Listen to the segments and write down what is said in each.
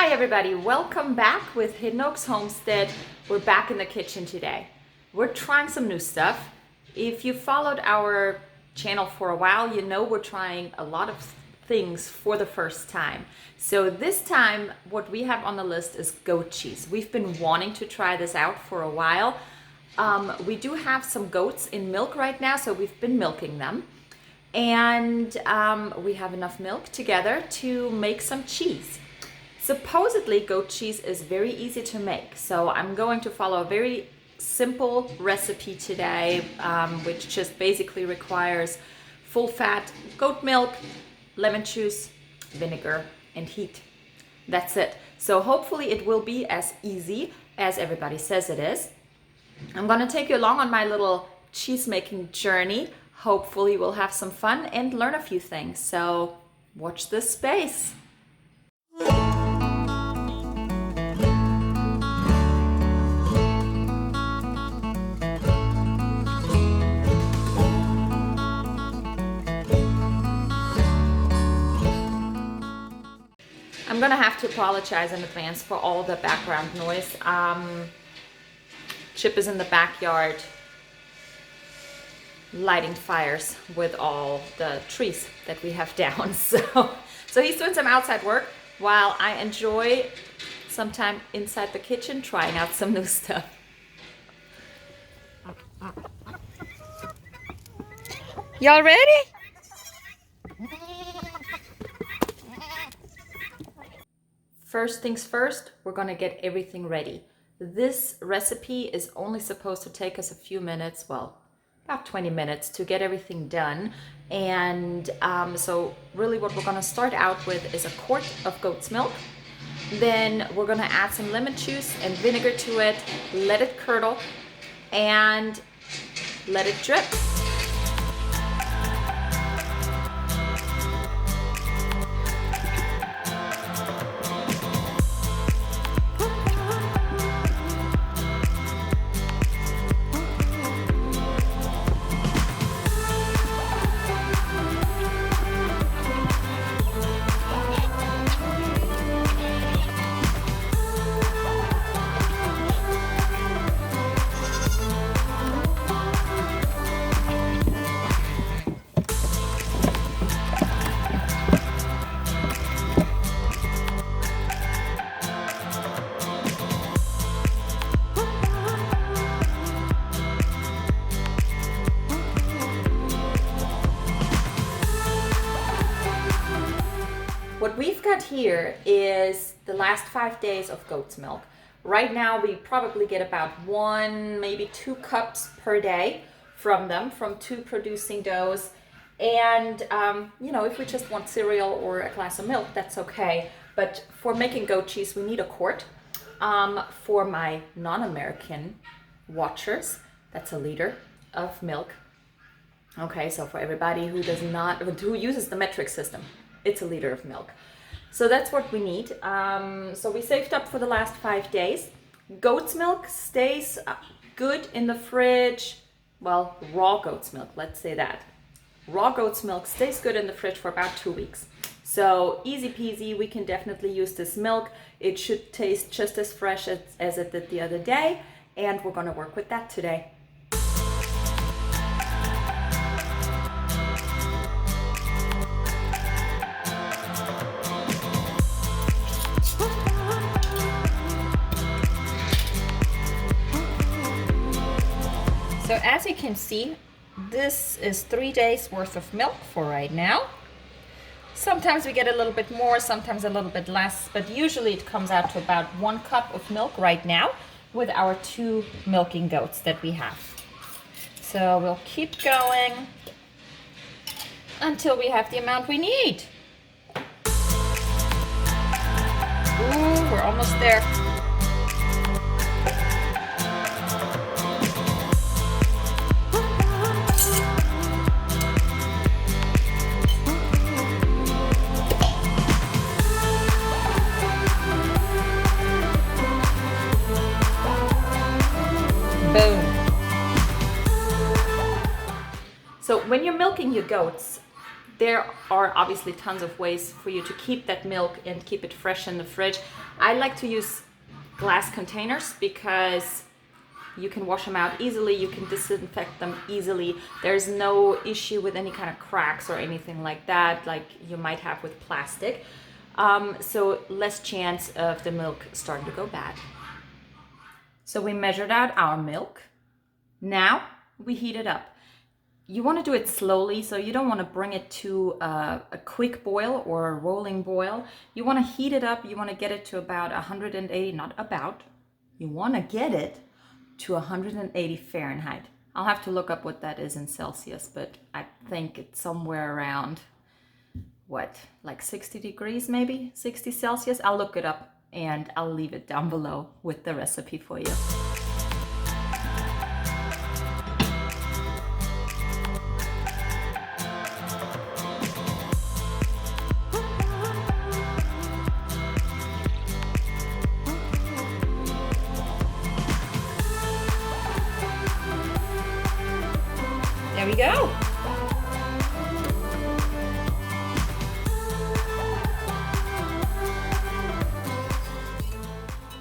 Hi everybody, welcome back with Hidden Oaks Homestead. We're back in the kitchen today. We're trying some new stuff. If you followed our channel for a while, you know we're trying a lot of things for the first time. So this time what we have on the list is goat cheese. We've been wanting to try this out for a while. We do have some goats in milk right now, so we've been milking them. And we have enough milk together to make some cheese. Supposedly goat cheese is very easy to make, so I'm going to follow a very simple recipe today, which just basically requires full fat goat milk, lemon juice, vinegar, and heat. That's it. So hopefully it will be as easy as everybody says it is. I'm going to take you along on my little cheese making journey. Hopefully we'll have some fun and learn a few things. So watch this space. I'm gonna have to apologize in advance for all the background noise. Chip is in the backyard lighting fires with all the trees that we have down. So he's doing some outside work while I enjoy some time inside the kitchen trying out some new stuff. Y'all ready? First things first, we're gonna get everything ready. This recipe is only supposed to take us a few minutes, well, about 20 minutes to get everything done. And so really what we're gonna start out with is a quart of goat's milk. Then we're gonna add some lemon juice and vinegar to it, let it curdle, and let it drip. What we've got here is the last 5 days of goat's milk. Right now we probably get about 1, maybe 2 cups per day from them, from 2 producing does. And you know, if we just want cereal or a glass of milk, that's okay. But for making goat cheese, we need a quart. For my non-American watchers, that's a liter of milk. Okay, so for everybody who who uses the metric system, it's a liter of milk. So that's what we need. So we saved up for the last 5 days. Goat's milk stays good in the fridge. Well, raw goat's milk, let's say that. Raw goat's milk stays good in the fridge for about 2 weeks. So easy peasy, we can definitely use this milk. It should taste just as fresh as it did the other day. And we're gonna work with that today. So as you can see, this is 3 days worth of milk for right now. Sometimes we get a little bit more, sometimes a little bit less, but usually it comes out to about 1 cup of milk right now with our 2 milking goats that we have. So we'll keep going until we have the amount we need. Ooh, we're almost there. Boom. So when you're milking your goats, There are obviously tons of ways for you to keep that milk and keep it fresh in the fridge. I like to use glass containers because you can wash them out easily, you can disinfect them easily. There's no issue with any kind of cracks or anything like that, like you might have with plastic. So less chance of the milk starting to go bad. So we measured out our milk. Now we heat it up. You want to do it slowly, so you don't want to bring it to a quick boil or a rolling boil. You want to heat it up. You want to get it to about 180, not about. You want to get it to 180 Fahrenheit. I'll have to look up what that is in Celsius, but I think it's somewhere around, what, like 60 degrees maybe? 60 Celsius? I'll look it up and I'll leave it down below with the recipe for you. There we go.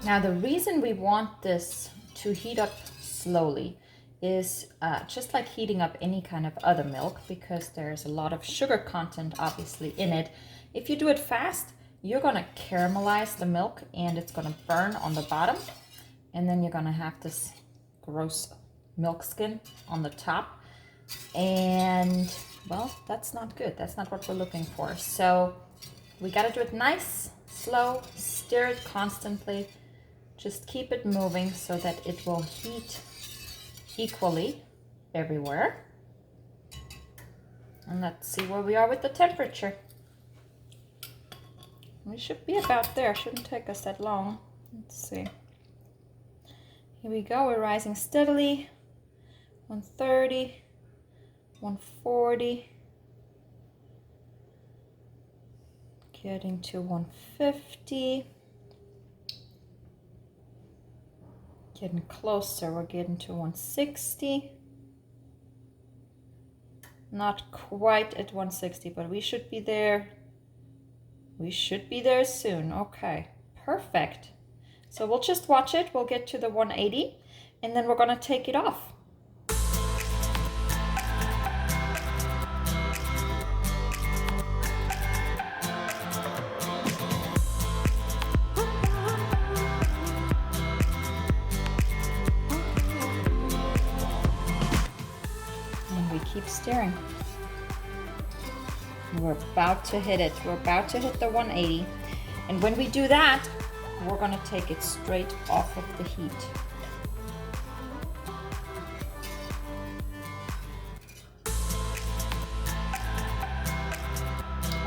Now the reason we want this to heat up slowly is just like heating up any kind of other milk, because there's a lot of sugar content obviously in it. If you do it fast, you're gonna caramelize the milk and it's gonna burn on the bottom, and then you're gonna have this gross milk skin on the top. And well, that's not good. That's not what we're looking for. So we got to do it nice, slow, stir it constantly. Just keep it moving so that it will heat equally everywhere. And let's see where we are with the temperature. We should be about there. Shouldn't take us that long. Let's see. Here we go. We're rising steadily. 130. 140, getting to 150, getting closer, we're getting to 160, not quite at 160, but we should be there. We should be there soon. Okay, perfect. So we'll just watch it. We'll get to the 180 and then we're going to take it off. Keep stirring. We're about to hit it. We're about to hit the 180. And when we do that, we're going to take it straight off of the heat.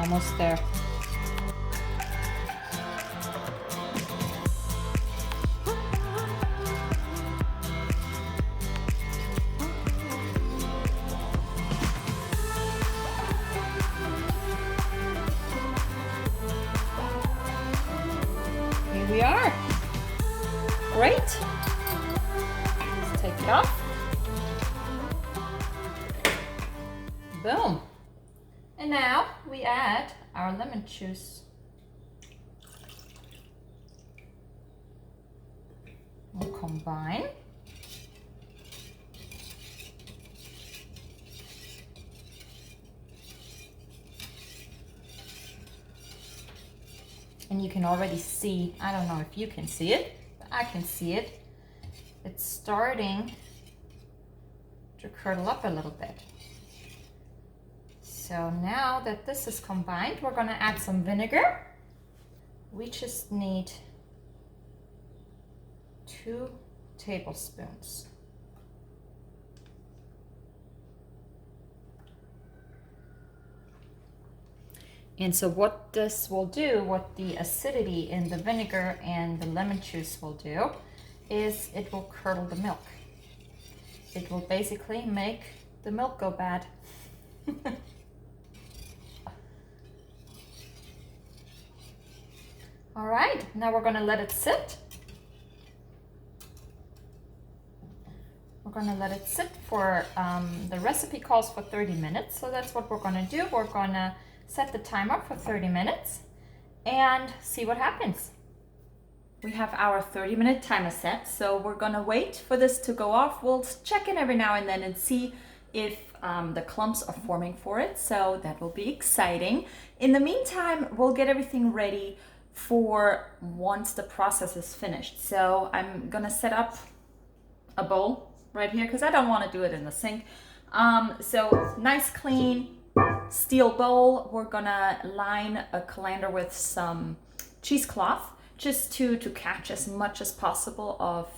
Almost there. We are. Great. Let's take it off. Boom. And now we add our lemon juice. We'll combine. And you can already see, I don't know if you can see it, but I can see it. It's starting to curdle up a little bit. So now that this is combined, we're going to add some vinegar. We just need 2 tablespoons. And so what this will do, what the acidity in the vinegar and the lemon juice will do, is it will curdle the milk. It will basically make the milk go bad. All right, now we're gonna let it sit. We're gonna let it sit for, the recipe calls for 30 minutes. So that's what we're gonna do. We're gonna set the timer for 30 minutes and see what happens. We have our 30-minute timer set, so we're gonna wait for this to go off. We'll check in every now and then and see if the clumps are forming for it, so that will be exciting. In the meantime, we'll get everything ready for once the process is finished. So I'm gonna set up a bowl right here because I don't want to do it in the sink. So nice clean steel bowl. We're gonna line a colander with some cheesecloth just to catch as much as possible of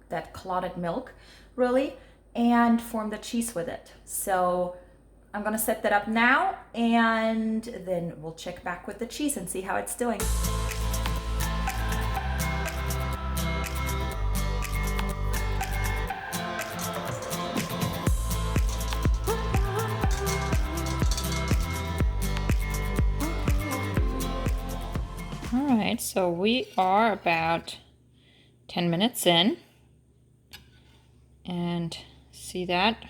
that clotted milk, really, and form the cheese with it. So I'm gonna set that up now, and then we'll check back with the cheese and see how it's doing. All right, so we are about 10 minutes in, and see that?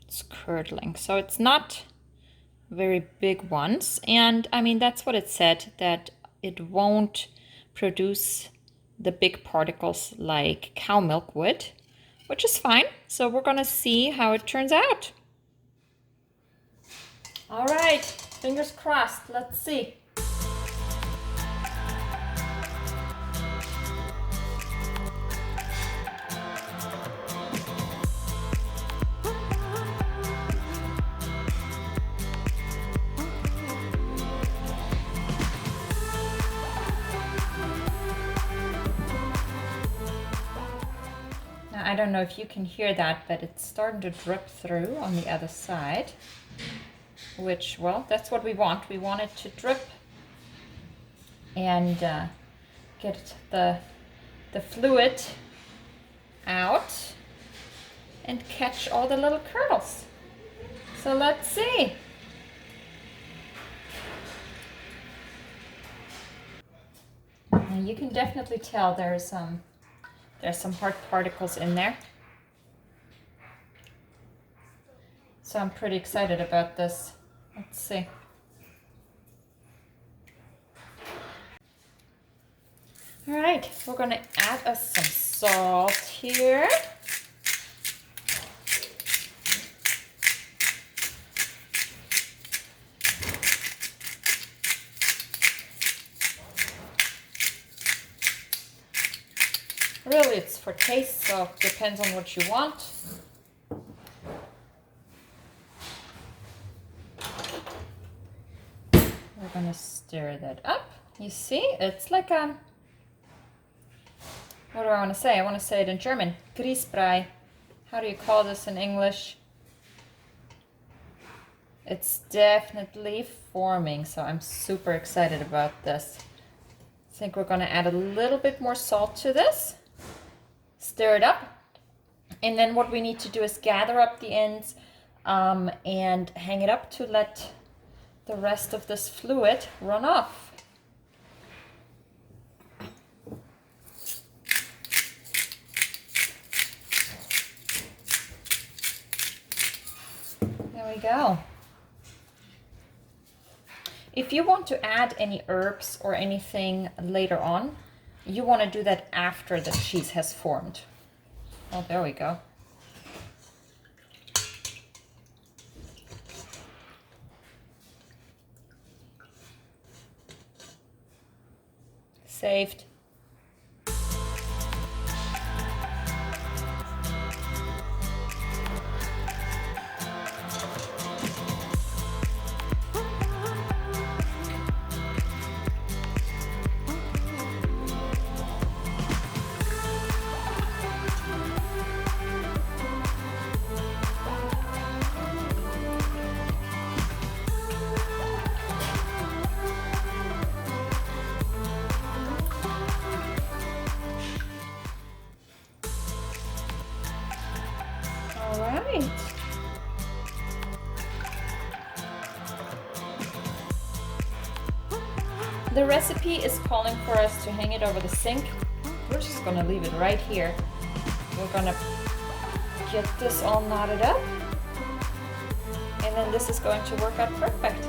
It's curdling. So it's not very big ones, and I mean, that's what it said, that it won't produce the big particles like cow milk would, which is fine. So we're gonna see how it turns out. All right, fingers crossed, let's see. I don't know if you can hear that, but it's starting to drip through on the other side, which, well, that's what we want. We want it to drip and get the fluid out and catch all the little curdles. So let's see. And you can definitely tell there's some hard particles in there. So I'm pretty excited about this. Let's see. All right, we're gonna add us some salt here. Really, it's for taste, so it depends on what you want. We're gonna stir that up. You see, it's like a, what do I want to say? I want to say it in German. Grießbrei. How do you call this in English? It's definitely forming, so I'm super excited about this. I think we're gonna add a little bit more salt to this. Stir it up, and then what we need to do is gather up the ends and hang it up to let the rest of this fluid run off. There we go. If you want to add any herbs or anything later on, you want to do that after the cheese has formed. Oh, there we go. Saved. All right. The recipe is calling for us to hang it over the sink. We're just gonna leave it right here. We're gonna get this all knotted up, and then this is going to work out perfect.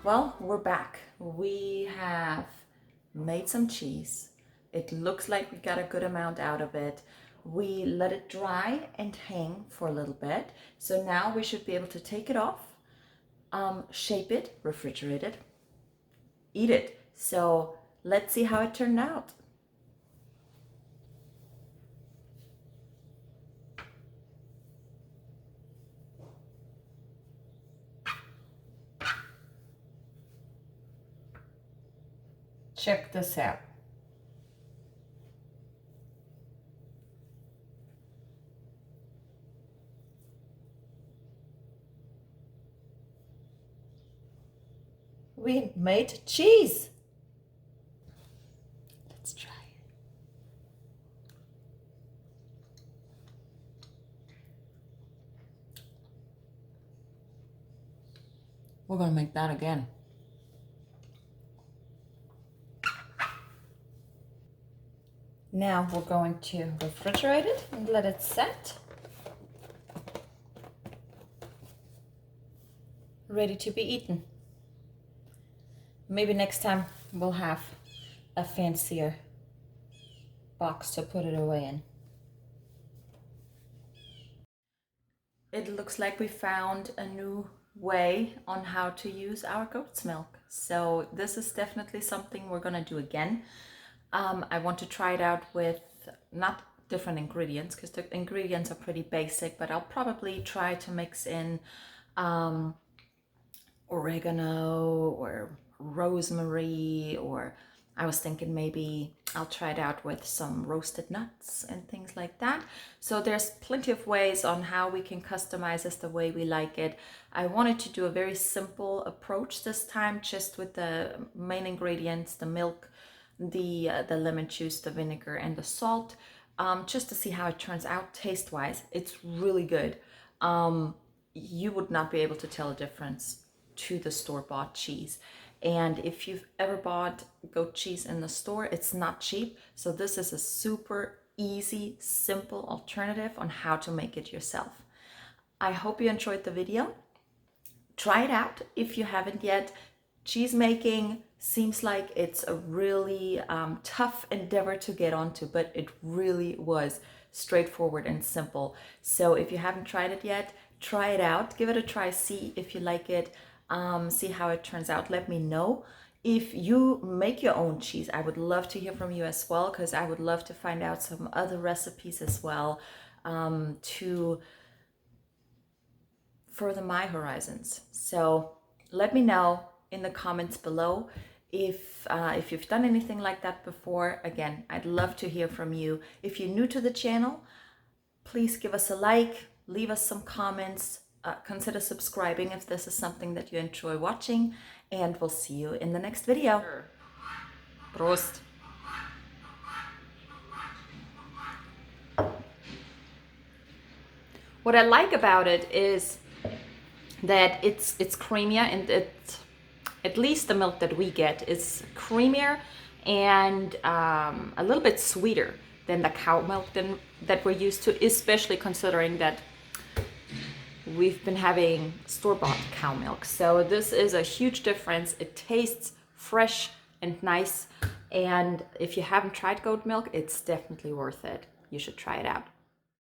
Well, we're back. We have made some cheese. It looks like we got a good amount out of it. We let it dry and hang for a little bit. So now we should be able to take it off, shape it, refrigerate it, eat it. So let's see how it turned out. Check this out. We made cheese. Let's try it. We're gonna make that again. Now we're going to refrigerate it and let it set. Ready to be eaten. Maybe next time we'll have a fancier box to put it away in. It looks like we found a new way on how to use our goat's milk. So this is definitely something we're gonna do again. I want to try it out with not different ingredients because the ingredients are pretty basic, but I'll probably try to mix in oregano or rosemary, or I was thinking maybe I'll try it out with some roasted nuts and things like that. So there's plenty of ways on how we can customize this the way we like it. I wanted to do a very simple approach this time, just with the main ingredients, the milk, the lemon juice, the vinegar, and the salt, just to see how it turns out taste-wise. It's really good. You would not be able to tell a difference to the store-bought cheese. And if you've ever bought goat cheese in the store, it's not cheap. So this is a super easy, simple alternative on how to make it yourself. I hope you enjoyed the video. Try it out if you haven't yet. Cheese making seems like it's a really tough endeavor to get onto, but it really was straightforward and simple. So if you haven't tried it yet, try it out, give it a try, see if you like it, see how it turns out. Let me know. If you make your own cheese, I would love to hear from you as well, because I would love to find out some other recipes as well, to further my horizons. So let me know in the comments below if you've done anything like that before. Again, I'd love to hear from you. If you're new to the channel, please give us a like, leave us some comments, consider subscribing if this is something that you enjoy watching, and we'll see you in the next video. Prost! What I like about it is that it's creamier, and at least the milk that we get is creamier and a little bit sweeter than the cow milk that we're used to, especially considering that we've been having store-bought cow milk. So this is a huge difference. It tastes fresh and nice, and if you haven't tried goat milk, it's definitely worth it. You should try it out.